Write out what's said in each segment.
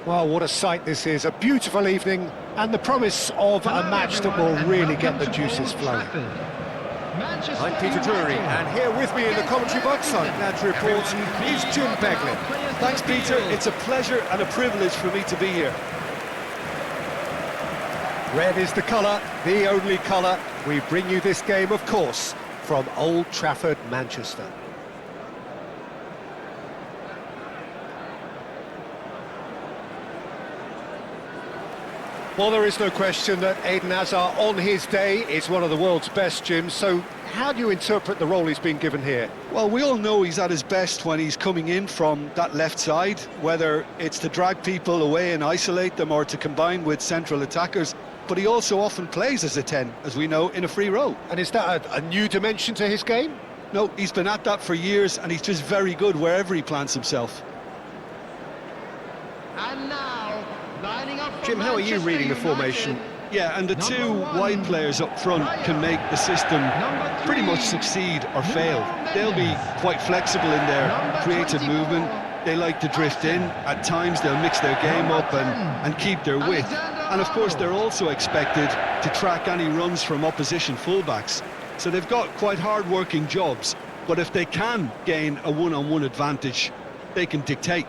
Well, what a sight this is. A beautiful evening and the promise of a match that will really get the juices flowing. I'm Peter Drury, and here with me in the commentary box, I'm glad to report, is Jim Beglin. Thanks, Peter. It's a pleasure and a privilege for me to be here. Red is the colour, the only colour. We bring you this game, of course, from Old Trafford, Manchester. Well, there is no question that Eden Hazard, on his day, is one of the world's best, Jim. So how do you interpret the role he's been given here? Well, we all know he's at his best when he's coming in from that left side, whether it's to drag people away and isolate them or to combine with central attackers. But he also often plays as a 10, as we know, in a free role. And is that a new dimension to his game? No, he's been at that for years, and he's just very good wherever he plants himself. And now, lining up for Jim, how are you Manchester reading the United? formation? Yeah, and the two wide players up front can make the system pretty much succeed or fail. They'll be quite flexible in their creative movement. They like to drift in. At times they'll mix their game up and keep their width. And of course they're also expected to track any runs from opposition fullbacks. So they've got quite hard-working jobs. But if they can gain a one-on-one advantage, they can dictate.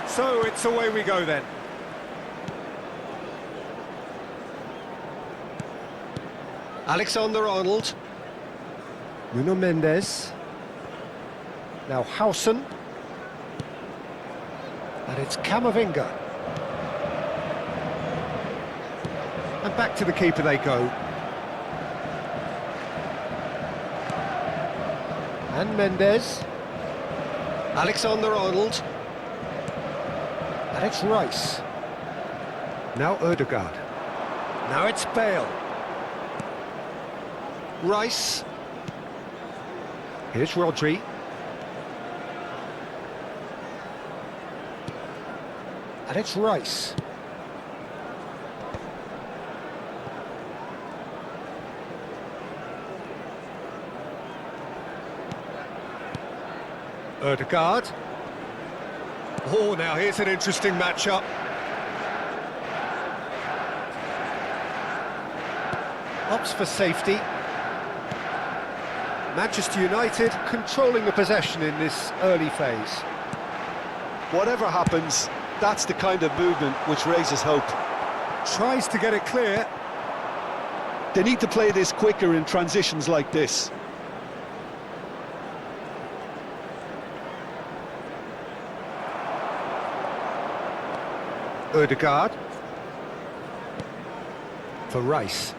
So it's away we go then. Alexander-Arnold. Nuno Mendes. Now Howson. And it's Camavinga. And back to the keeper they go. And Mendes. Alexander-Arnold. And it's Rice. Now Ødegaard. Now it's Bale. Rice. Here's Rodri. And it's Rice. Ødegaard. Oh, now here's an interesting matchup. Opts for safety. Manchester United controlling the possession in this early phase. Whatever happens, that's the kind of movement which raises hope. Tries to get it clear. They need to play this quicker in transitions like this. Ødegaard. For Rice.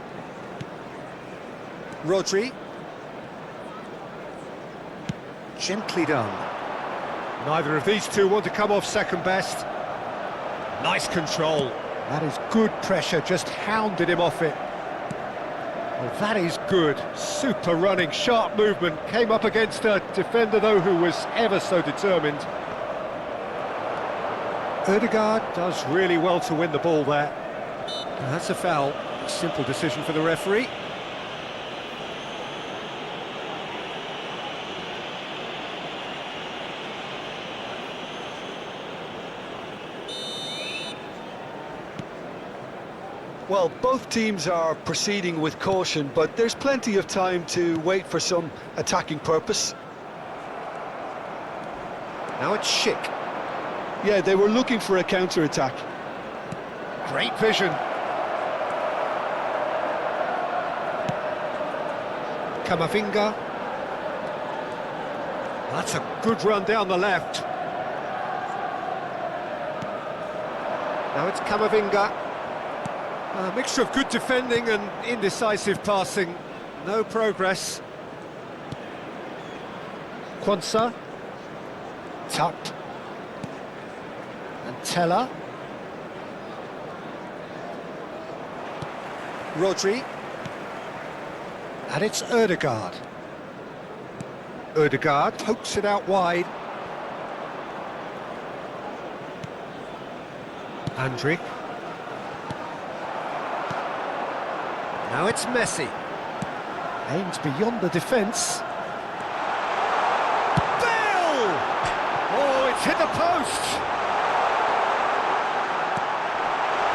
Rodri. Gently done. Neither of these two want to come off second best. Nice control. That is good pressure, just hounded him off it. Well, that is good. Super running, sharp movement. Came up against a defender, though, who was ever so determined. Ødegaard does really well to win the ball there. And that's a foul. Simple decision for the referee. Well, both teams are proceeding with caution, but there's plenty of time to wait for some attacking purpose. Now it's Schick. Yeah, they were looking for a counter-attack. Great vision. Camavinga. That's a good run down the left. Now it's Camavinga. A mixture of good defending and indecisive passing. No progress. Quansah. Tuck. And Teller. Rodri. And it's Ødegaard. Ødegaard pokes it out wide. Andrik. Now it's Messi. Aims beyond the defence. Bale! Oh, it's hit the post!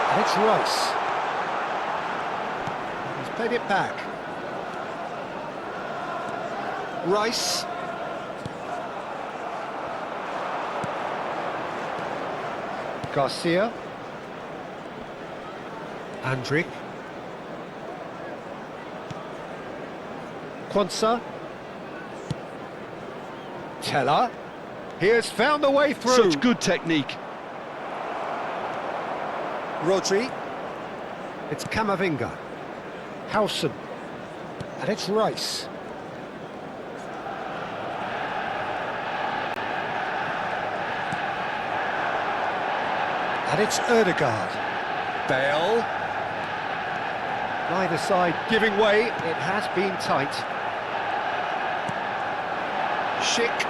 And it's Rice. He's played it back. Rice. Garcia. Andrik. Quansah. Teller. He has found the way through. Such good technique. Rodri. It's Camavinga. Howson. And it's Rice. And it's Ødegaard. Bale. Neither side giving way. It has been tight. Schick.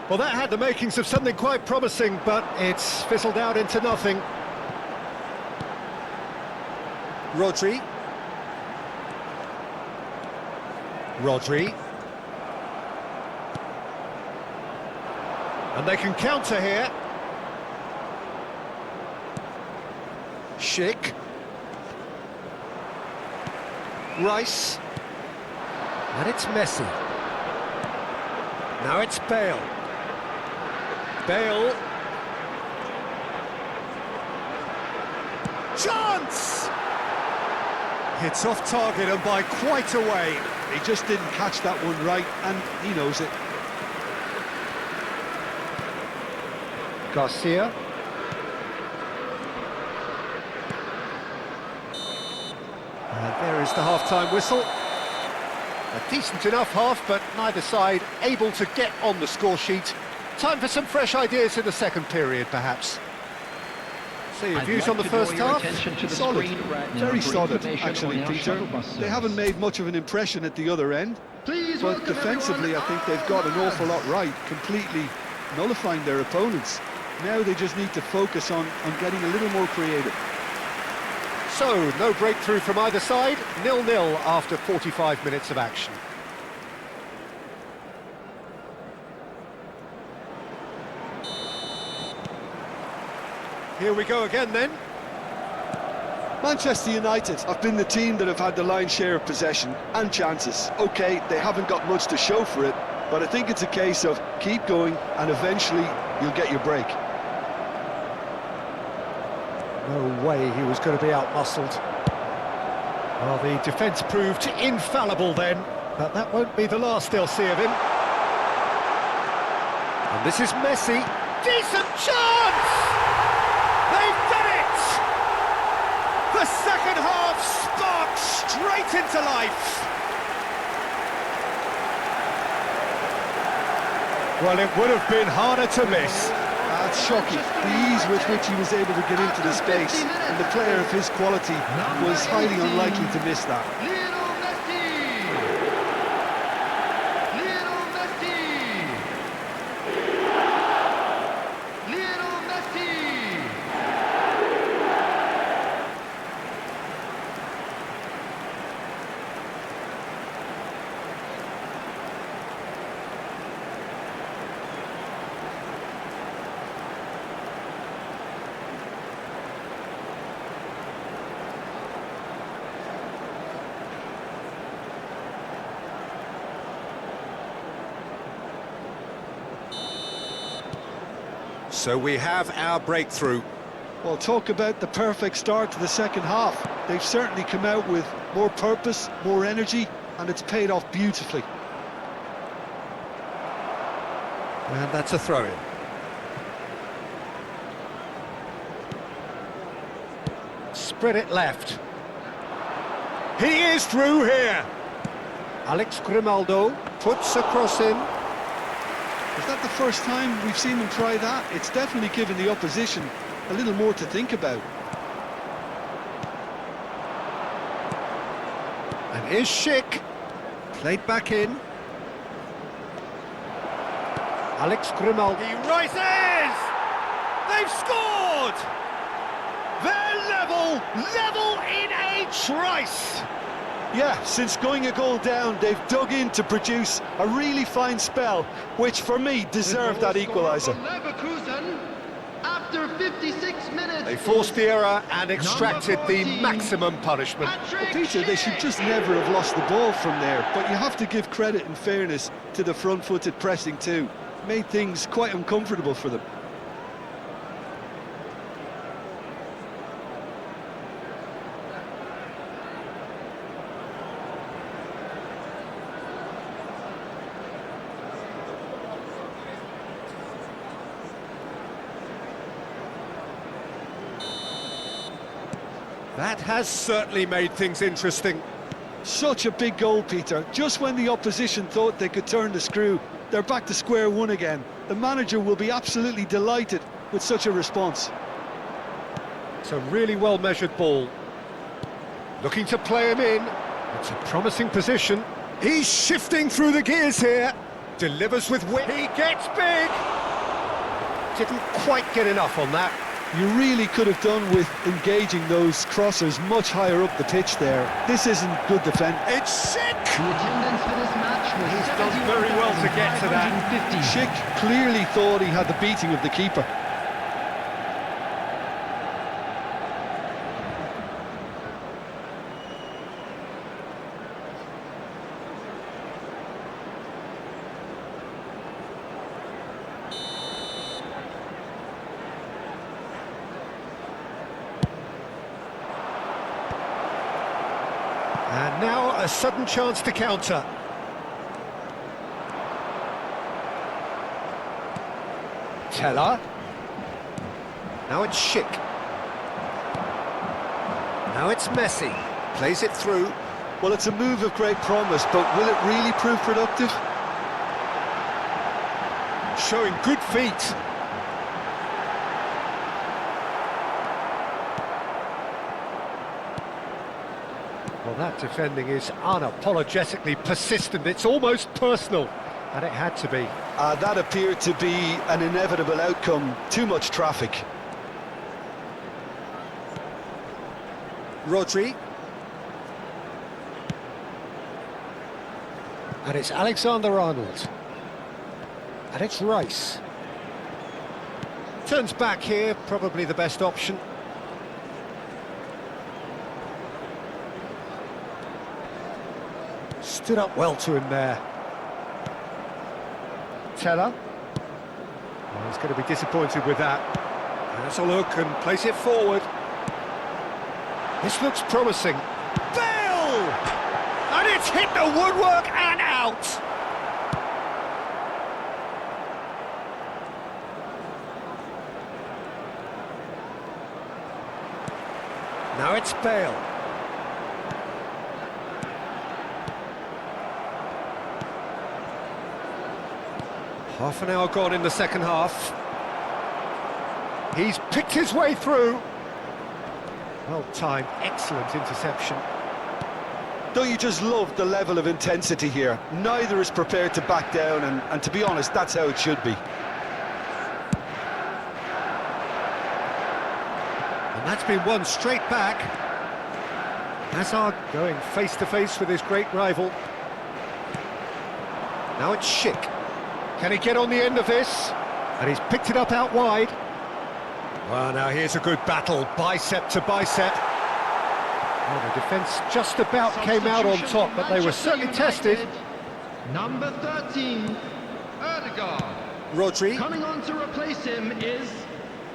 Well, that had the makings of something quite promising, but it's fizzled out into nothing. Rodri. Rodri. And they can counter here. Schick. Rice. And it's Messi. Now it's Bale. Bale. Chance! Hits off target and by quite a way. He just didn't catch that one right, and he knows it. Garcia. And there is the half-time whistle. A decent enough half, but neither side able to get on the score sheet. Time for some fresh ideas in the second period, perhaps. So your views on the first half? Solid. Very solid, actually, Peter. They haven't made much of an impression at the other end, but defensively I think they've got an awful lot right, completely nullifying their opponents. Now they just need to focus on getting a little more creative. So, no breakthrough from either side, 0-0 after 45 minutes of action. Here we go again then. Manchester United have been the team that have had the lion's share of possession and chances. OK, they haven't got much to show for it, but I think it's a case of keep going and eventually you'll get your break. No way he was going to be out-muscled. Well, the defence proved infallible then, but that won't be the last they'll see of him. And this is Messi. Decent chance! They've done it! The second half sparks straight into life. Well, it would have been harder to miss. That's shocking, the ease with which he was able to get into the space, and the player of his quality was highly unlikely to miss that. So we have our breakthrough. Well, talk about the perfect start to the second half. They've certainly come out with more purpose, more energy, and it's paid off beautifully. And that's a throw-in. spread it left. He is through here. Alex Grimaldo puts a cross in. Is that the first time we've seen them try that? It's definitely given the opposition a little more to think about. And here's Schick. Played back in. Alex Grimaldo. He rises! They've scored! They're level in a trice! Yeah, since going a goal down, they've dug in to produce a really fine spell, which for me deserved that equaliser. Leverkusen, after 56 minutes. They forced the error and extracted the maximum punishment. Well, Peter, they should just never have lost the ball from there, but you have to give credit and fairness to the front-footed pressing too. Made things quite uncomfortable for them. That has certainly made things interesting. Such a big goal, Peter. Just when the opposition thought they could turn the screw, they're back to square one again. The manager will be absolutely delighted with such a response. It's a really well-measured ball. Looking to play him in. It's a promising position. He's shifting through the gears here. Delivers with wit. He gets big. Didn't quite get enough on that. You really could have done with engaging those crossers much higher up the pitch there. This isn't good defending. It's Schick! The attendance for this match was He's done very well to get to that. 750. Schick clearly thought he had the beating of the keeper. And now a sudden chance to counter. Teller. Now it's Schick. Now it's Messi. Plays it through. Well, it's a move of great promise, but will it really prove productive? Showing good feet. Well, that defending is unapologetically persistent. It's almost personal, and it had to be. That appeared to be an inevitable outcome. Too much traffic. Rodri. And it's Alexander-Arnold. And it's Rice. Turns back here, probably the best option. Stood up well to him there. Teller. Oh, he's going to be disappointed with that. Has a look and place it forward. This looks promising. Bale! And it's hit the woodwork and out! Now it's Bale. Half an hour gone in the second half. He's picked his way through. Well timed, excellent interception. Don't you just love the level of intensity here? Neither is prepared to back down, and to be honest, that's how it should be. And that's been won straight back. Hazard going face-to-face with his great rival. Now it's Schick. Can he get on the end of this? And he's picked it up out wide. Well, now here's a good battle, bicep to bicep. Well, the defence just about came out on top, but they were certainly tested. Number 13, Erdegaard. Rodri. Coming on to replace him is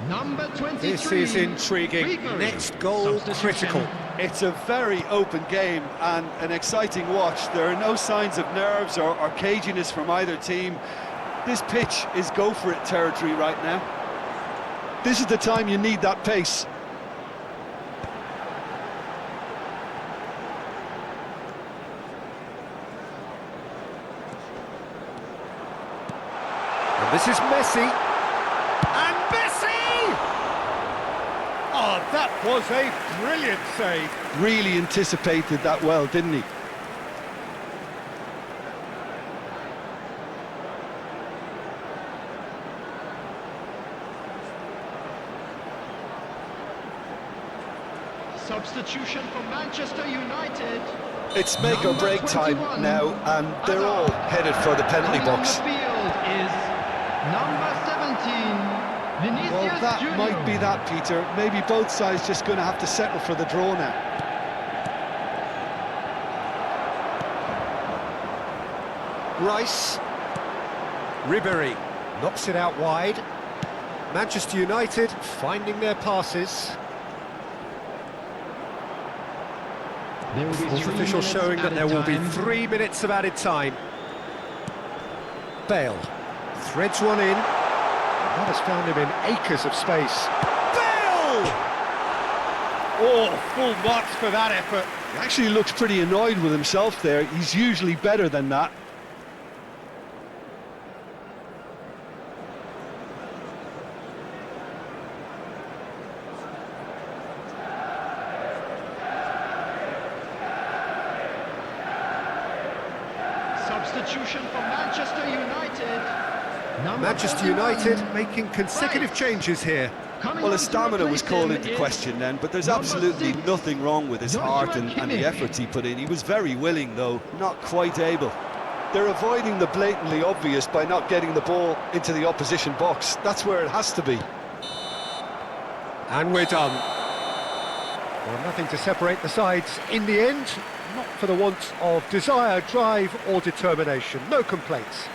number 23. This is intriguing. Ribery. Next goal, critical. It's a very open game and an exciting watch. There are no signs of nerves or caginess from either team. This pitch is go-for-it territory right now. This is the time you need that pace. This is Messi. And Messi! Oh, that was a brilliant save. Really anticipated that well, didn't he? Substitution for Manchester United. It's make or break time now, and they're all headed for the penalty box. On the field is number 17, Vinicius Well, that Junior. might be that, Peter. Maybe both sides just going to have to settle for the draw now. Rice. Ribery knocks it out wide. Manchester United finding their passes. There will be Fourth 3 official minutes showing that added there will be time. 3 minutes of added time. Bale threads one in. That has found him in acres of space. Bale! Oh, full marks for that effort. He actually looks pretty annoyed with himself there. He's usually better than that. Substitution for Manchester United. Number Manchester 41, United making consecutive Right. changes here. Coming Well, on his to stamina was replace called him into is question then, but there's number absolutely 6, nothing wrong with his Joshua heart and the Kimmich. efforts he put in. He was very willing, though, not quite able. They're avoiding the blatantly obvious by not getting the ball into the opposition box. That's where it has to be. And we're done. Well, nothing to separate the sides in the end, not for the want of desire, drive or determination. No complaints.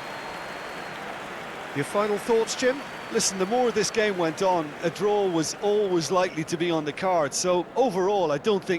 Your final thoughts, Jim? Listen, the more this game went on, a draw was always likely to be on the card. So overall, I don't think